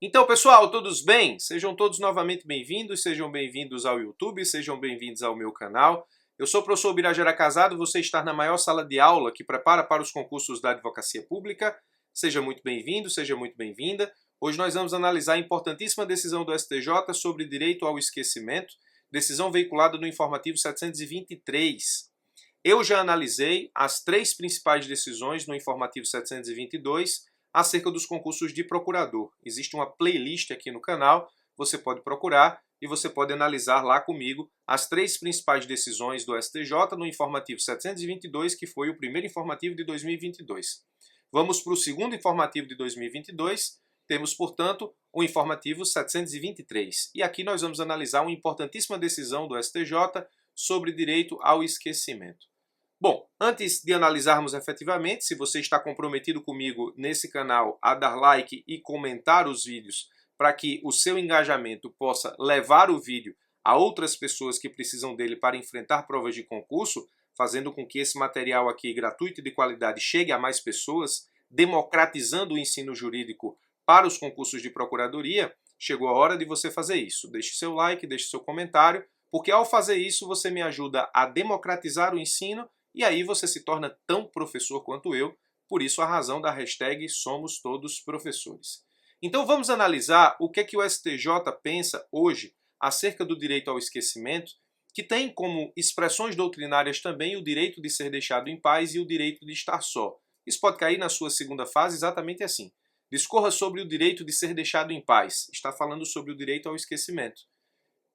Então, pessoal, todos bem? Sejam todos novamente bem-vindos, sejam bem-vindos ao YouTube, sejam bem-vindos ao meu canal. Eu sou o professor Birajara Casado, você está na maior sala de aula que prepara para os concursos da advocacia pública. Seja muito bem-vindo, seja muito bem-vinda. Hoje nós vamos analisar a importantíssima decisão do STJ sobre direito ao esquecimento, decisão veiculada no informativo 723. Eu já analisei as três principais decisões no informativo 722 acerca dos concursos de procurador. Existe uma playlist aqui no canal, você pode procurar e você pode analisar lá comigo as três principais decisões do STJ no informativo 722, que foi o primeiro informativo de 2022. Vamos para o segundo informativo de 2022, temos, portanto, o informativo 723. E aqui nós vamos analisar uma importantíssima decisão do STJ sobre direito ao esquecimento. Bom, antes de analisarmos efetivamente, se você está comprometido comigo nesse canal a dar like e comentar os vídeos para que o seu engajamento possa levar o vídeo a outras pessoas que precisam dele para enfrentar provas de concurso, fazendo com que esse material aqui gratuito e de qualidade chegue a mais pessoas, democratizando o ensino jurídico para os concursos de procuradoria, chegou a hora de você fazer isso. Deixe seu like, deixe seu comentário, porque ao fazer isso você me ajuda a democratizar o ensino e aí você se torna tão professor quanto eu, por isso a razão da hashtag Somos Todos Professores. Então vamos analisar o que o STJ pensa hoje acerca do direito ao esquecimento, que tem como expressões doutrinárias também o direito de ser deixado em paz e o direito de estar só. Isso pode cair na sua segunda fase exatamente assim. Discorra sobre o direito de ser deixado em paz, está falando sobre o direito ao esquecimento.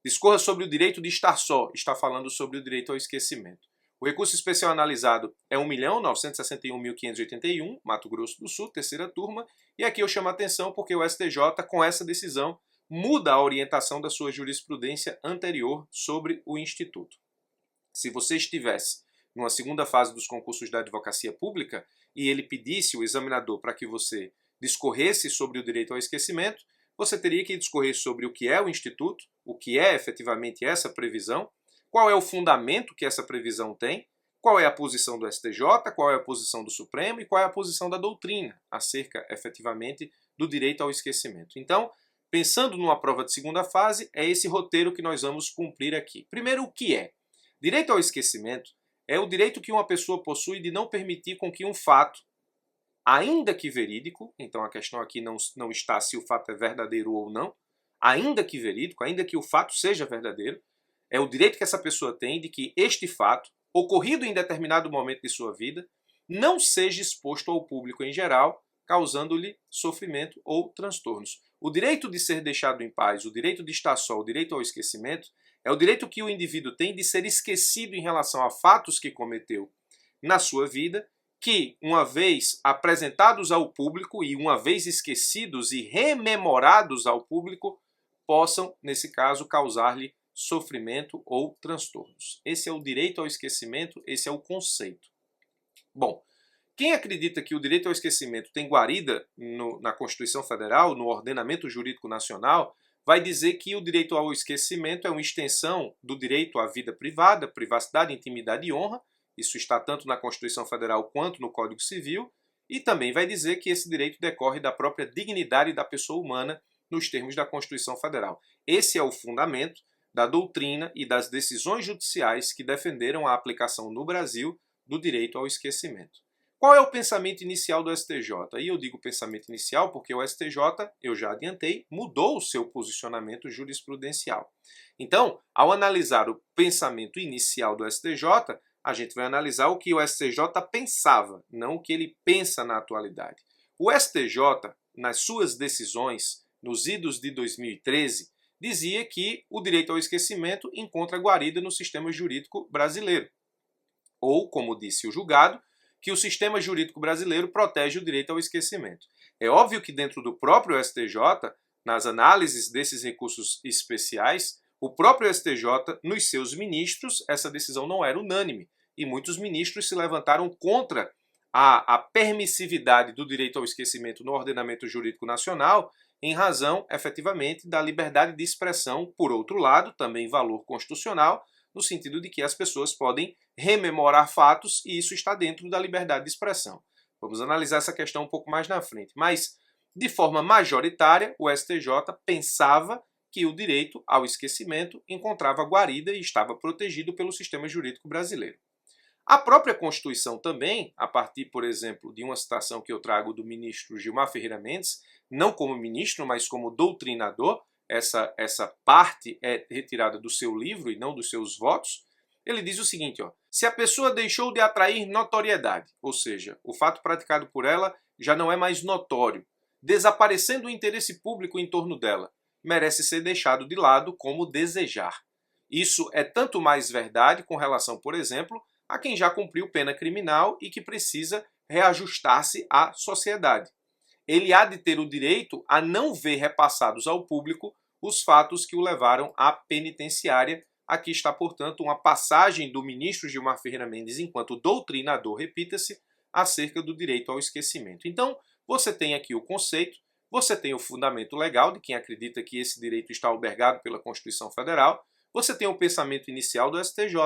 Discorra sobre o direito de estar só, está falando sobre o direito ao esquecimento. O recurso especial analisado é 1.961.581, Mato Grosso do Sul, terceira turma, e aqui eu chamo a atenção porque o STJ, com essa decisão, muda a orientação da sua jurisprudência anterior sobre o Instituto. Se você estivesse numa segunda fase dos concursos da advocacia pública e ele pedisse o examinador para que você discorresse sobre o direito ao esquecimento, você teria que discorrer sobre o que é o Instituto, o que é efetivamente essa previsão, qual é o fundamento que essa previsão tem, qual é a posição do STJ, qual é a posição do Supremo e qual é a posição da doutrina acerca, efetivamente, do direito ao esquecimento. Então, pensando numa prova de segunda fase, é esse roteiro que nós vamos cumprir aqui. Primeiro, o que é? Direito ao esquecimento é o direito que uma pessoa possui de não permitir com que um fato, ainda que verídico, então a questão aqui não está se o fato é verdadeiro ou não, ainda que verídico, ainda que o fato seja verdadeiro, é o direito que essa pessoa tem de que este fato, ocorrido em determinado momento de sua vida, não seja exposto ao público em geral, causando-lhe sofrimento ou transtornos. O direito de ser deixado em paz, o direito de estar só, o direito ao esquecimento, é o direito que o indivíduo tem de ser esquecido em relação a fatos que cometeu na sua vida, que, uma vez apresentados ao público e uma vez esquecidos e rememorados ao público, possam, nesse caso, causar-lhe sofrimento ou transtornos. Esse é o direito ao esquecimento, esse é o conceito. Bom, quem acredita que o direito ao esquecimento tem guarida na Constituição Federal, no ordenamento jurídico nacional, vai dizer que o direito ao esquecimento é uma extensão do direito à vida privada, privacidade, intimidade e honra. Isso está tanto na Constituição Federal quanto no Código Civil. E também vai dizer que esse direito decorre da própria dignidade da pessoa humana nos termos da Constituição Federal. Esse é o fundamento da doutrina e das decisões judiciais que defenderam a aplicação no Brasil do direito ao esquecimento. Qual é o pensamento inicial do STJ? E eu digo pensamento inicial porque o STJ, eu já adiantei, mudou o seu posicionamento jurisprudencial. Então, ao analisar o pensamento inicial do STJ, a gente vai analisar o que o STJ pensava, não o que ele pensa na atualidade. O STJ, nas suas decisões, nos idos de 2013, dizia que o direito ao esquecimento encontra guarida no sistema jurídico brasileiro. Ou, como disse o julgado, que o sistema jurídico brasileiro protege o direito ao esquecimento. É óbvio que dentro do próprio STJ, nas análises desses recursos especiais, o próprio STJ, nos seus ministros, essa decisão não era unânime. E muitos ministros se levantaram contra a permissividade do direito ao esquecimento no ordenamento jurídico nacional, em razão, efetivamente, da liberdade de expressão, por outro lado, também valor constitucional, no sentido de que as pessoas podem rememorar fatos e isso está dentro da liberdade de expressão. Vamos analisar essa questão um pouco mais na frente. Mas de forma majoritária, o STJ pensava que o direito ao esquecimento encontrava guarida e estava protegido pelo sistema jurídico brasileiro. A própria Constituição também, a partir, por exemplo, de uma citação que eu trago do ministro Gilmar Ferreira Mendes, não como ministro, mas como doutrinador, essa parte é retirada do seu livro e não dos seus votos, ele diz o seguinte, se a pessoa deixou de atrair notoriedade, ou seja, o fato praticado por ela já não é mais notório, desaparecendo o interesse público em torno dela, merece ser deixado de lado como desejar. Isso é tanto mais verdade com relação, por exemplo, a quem já cumpriu pena criminal e que precisa reajustar-se à sociedade. Ele há de ter o direito a não ver repassados ao público os fatos que o levaram à penitenciária. Aqui está, portanto, uma passagem do ministro Gilmar Ferreira Mendes, enquanto doutrinador, repita-se, acerca do direito ao esquecimento. Então, você tem aqui o conceito, você tem o fundamento legal de quem acredita que esse direito está albergado pela Constituição Federal, você tem o pensamento inicial do STJ,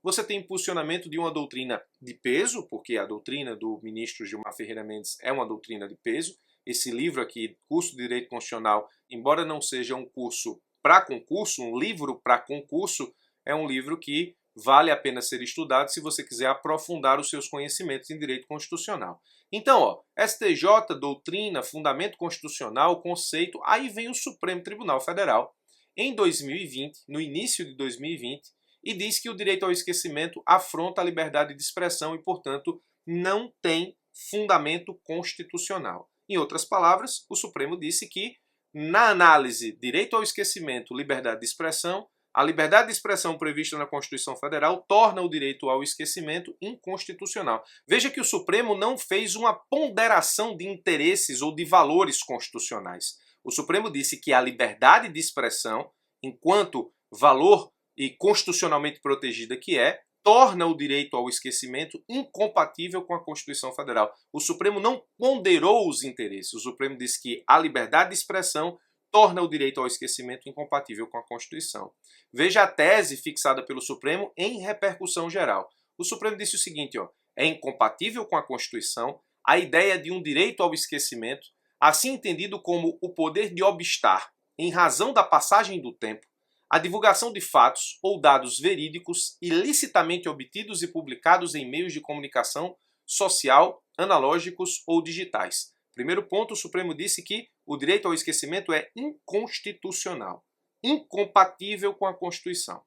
você tem impulsionamento de uma doutrina de peso, porque a doutrina do ministro Gilmar Ferreira Mendes é uma doutrina de peso. Esse livro aqui, Curso de Direito Constitucional, embora não seja um curso para concurso, um livro para concurso, é um livro que vale a pena ser estudado se você quiser aprofundar os seus conhecimentos em direito constitucional. Então, STJ, doutrina, fundamento constitucional, conceito, aí vem o Supremo Tribunal Federal, em 2020, no início de 2020, e diz que o direito ao esquecimento afronta a liberdade de expressão e, portanto, não tem fundamento constitucional. Em outras palavras, o Supremo disse que, na análise direito ao esquecimento, liberdade de expressão, a liberdade de expressão prevista na Constituição Federal torna o direito ao esquecimento inconstitucional. Veja que o Supremo não fez uma ponderação de interesses ou de valores constitucionais. O Supremo disse que a liberdade de expressão, enquanto valor e constitucionalmente protegida que é, torna o direito ao esquecimento incompatível com a Constituição Federal. O Supremo não ponderou os interesses. O Supremo disse que a liberdade de expressão torna o direito ao esquecimento incompatível com a Constituição. Veja a tese fixada pelo Supremo em repercussão geral. O Supremo disse o seguinte, é incompatível com a Constituição a ideia de um direito ao esquecimento, assim entendido como o poder de obstar, em razão da passagem do tempo, a divulgação de fatos ou dados verídicos ilicitamente obtidos e publicados em meios de comunicação social, analógicos ou digitais. Primeiro ponto, o Supremo disse que o direito ao esquecimento é inconstitucional, incompatível com a Constituição.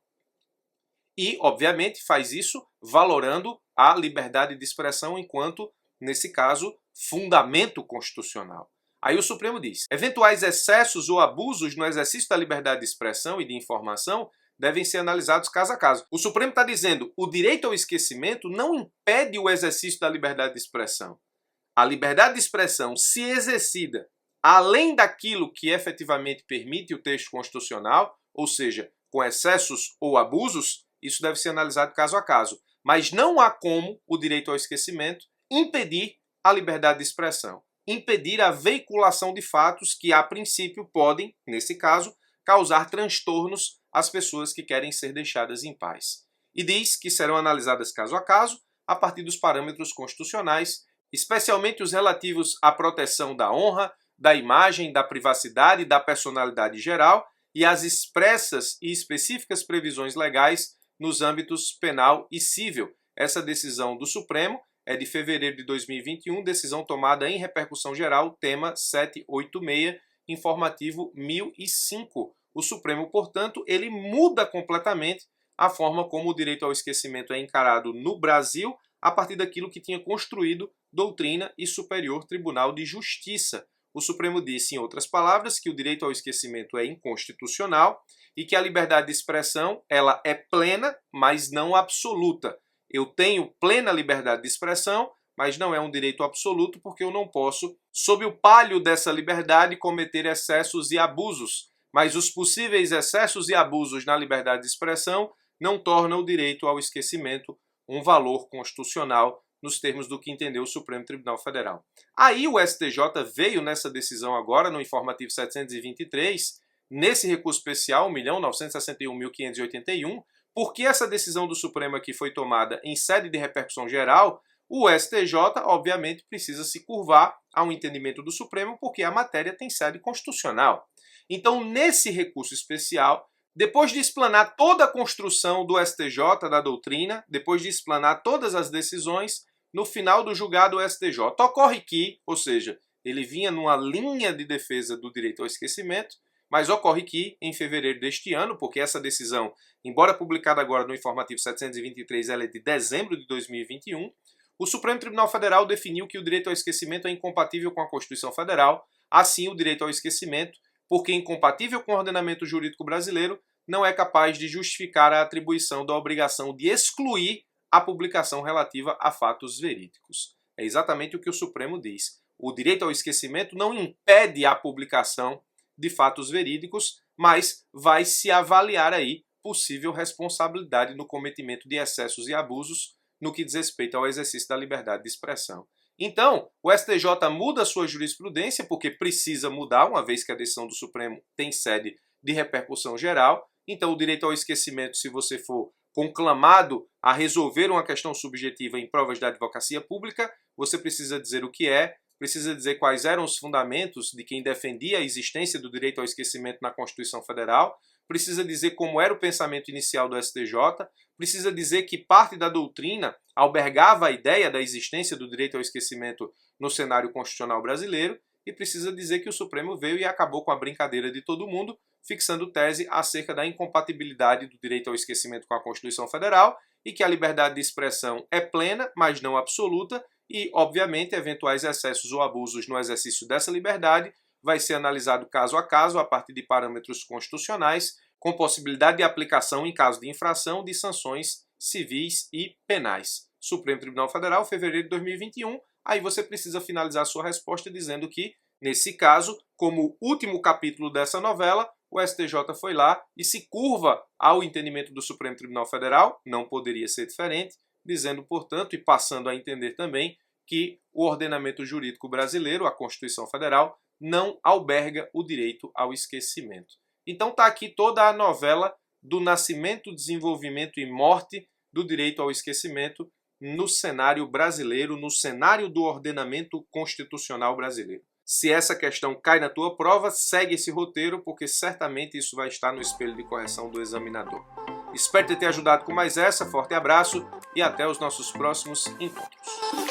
E, obviamente, faz isso valorando a liberdade de expressão enquanto, nesse caso, fundamento constitucional. Aí o Supremo diz, eventuais excessos ou abusos no exercício da liberdade de expressão e de informação devem ser analisados caso a caso. O Supremo está dizendo, o direito ao esquecimento não impede o exercício da liberdade de expressão. A liberdade de expressão, se exercida além daquilo que efetivamente permite o texto constitucional, ou seja, com excessos ou abusos, isso deve ser analisado caso a caso. Mas não há como o direito ao esquecimento impedir a liberdade de expressão, impedir a veiculação de fatos que, a princípio, podem, nesse caso, causar transtornos às pessoas que querem ser deixadas em paz. E diz que serão analisadas caso a caso, a partir dos parâmetros constitucionais, especialmente os relativos à proteção da honra, da imagem, da privacidade e da personalidade geral e as expressas e específicas previsões legais nos âmbitos penal e civil. Essa decisão do Supremo é de fevereiro de 2021, decisão tomada em repercussão geral, tema 786, informativo 1005. O Supremo, portanto, ele muda completamente a forma como o direito ao esquecimento é encarado no Brasil a partir daquilo que tinha construído doutrina e Superior Tribunal de Justiça. O Supremo disse, em outras palavras, que o direito ao esquecimento é inconstitucional e que a liberdade de expressão ela é plena, mas não absoluta. Eu tenho plena liberdade de expressão, mas não é um direito absoluto porque eu não posso, sob o palio dessa liberdade, cometer excessos e abusos. Mas os possíveis excessos e abusos na liberdade de expressão não tornam o direito ao esquecimento um valor constitucional nos termos do que entendeu o Supremo Tribunal Federal. Aí o STJ veio nessa decisão agora, no informativo 723, nesse recurso especial, 1.961.581, porque essa decisão do Supremo aqui foi tomada em sede de repercussão geral, o STJ, obviamente, precisa se curvar ao entendimento do Supremo, porque a matéria tem sede constitucional. Então, nesse recurso especial, depois de explanar toda a construção do STJ, da doutrina, depois de explanar todas as decisões, no final do julgado o STJ ocorre que, ou seja, ele vinha numa linha de defesa do direito ao esquecimento, mas ocorre que, em fevereiro deste ano, porque essa decisão, embora publicada agora no informativo 723, ela é de dezembro de 2021, o Supremo Tribunal Federal definiu que o direito ao esquecimento é incompatível com a Constituição Federal, assim o direito ao esquecimento, porque incompatível com o ordenamento jurídico brasileiro, não é capaz de justificar a atribuição da obrigação de excluir a publicação relativa a fatos verídicos. É exatamente o que o Supremo diz. O direito ao esquecimento não impede a publicação de fatos verídicos, mas vai se avaliar aí possível responsabilidade no cometimento de excessos e abusos no que diz respeito ao exercício da liberdade de expressão. Então, o STJ muda a sua jurisprudência, porque precisa mudar, uma vez que a decisão do Supremo tem sede de repercussão geral. Então, o direito ao esquecimento, se você for conclamado a resolver uma questão subjetiva em provas da advocacia pública, você precisa dizer o que é, precisa dizer quais eram os fundamentos de quem defendia a existência do direito ao esquecimento na Constituição Federal, precisa dizer como era o pensamento inicial do STJ, precisa dizer que parte da doutrina albergava a ideia da existência do direito ao esquecimento no cenário constitucional brasileiro, e precisa dizer que o Supremo veio e acabou com a brincadeira de todo mundo, fixando tese acerca da incompatibilidade do direito ao esquecimento com a Constituição Federal e que a liberdade de expressão é plena, mas não absoluta, e, obviamente, eventuais excessos ou abusos no exercício dessa liberdade vai ser analisado caso a caso a partir de parâmetros constitucionais, com possibilidade de aplicação em caso de infração de sanções civis e penais. Supremo Tribunal Federal, fevereiro de 2021, aí você precisa finalizar sua resposta dizendo que, nesse caso, como último capítulo dessa novela, o STJ foi lá e se curva ao entendimento do Supremo Tribunal Federal, não poderia ser diferente, dizendo, portanto, e passando a entender também que o ordenamento jurídico brasileiro, a Constituição Federal, não alberga o direito ao esquecimento. Então está aqui toda a novela do nascimento, desenvolvimento e morte do direito ao esquecimento no cenário brasileiro, no cenário do ordenamento constitucional brasileiro. Se essa questão cai na tua prova, segue esse roteiro, porque certamente isso vai estar no espelho de correção do examinador. Espero ter te ajudado com mais essa, forte abraço e até os nossos próximos encontros.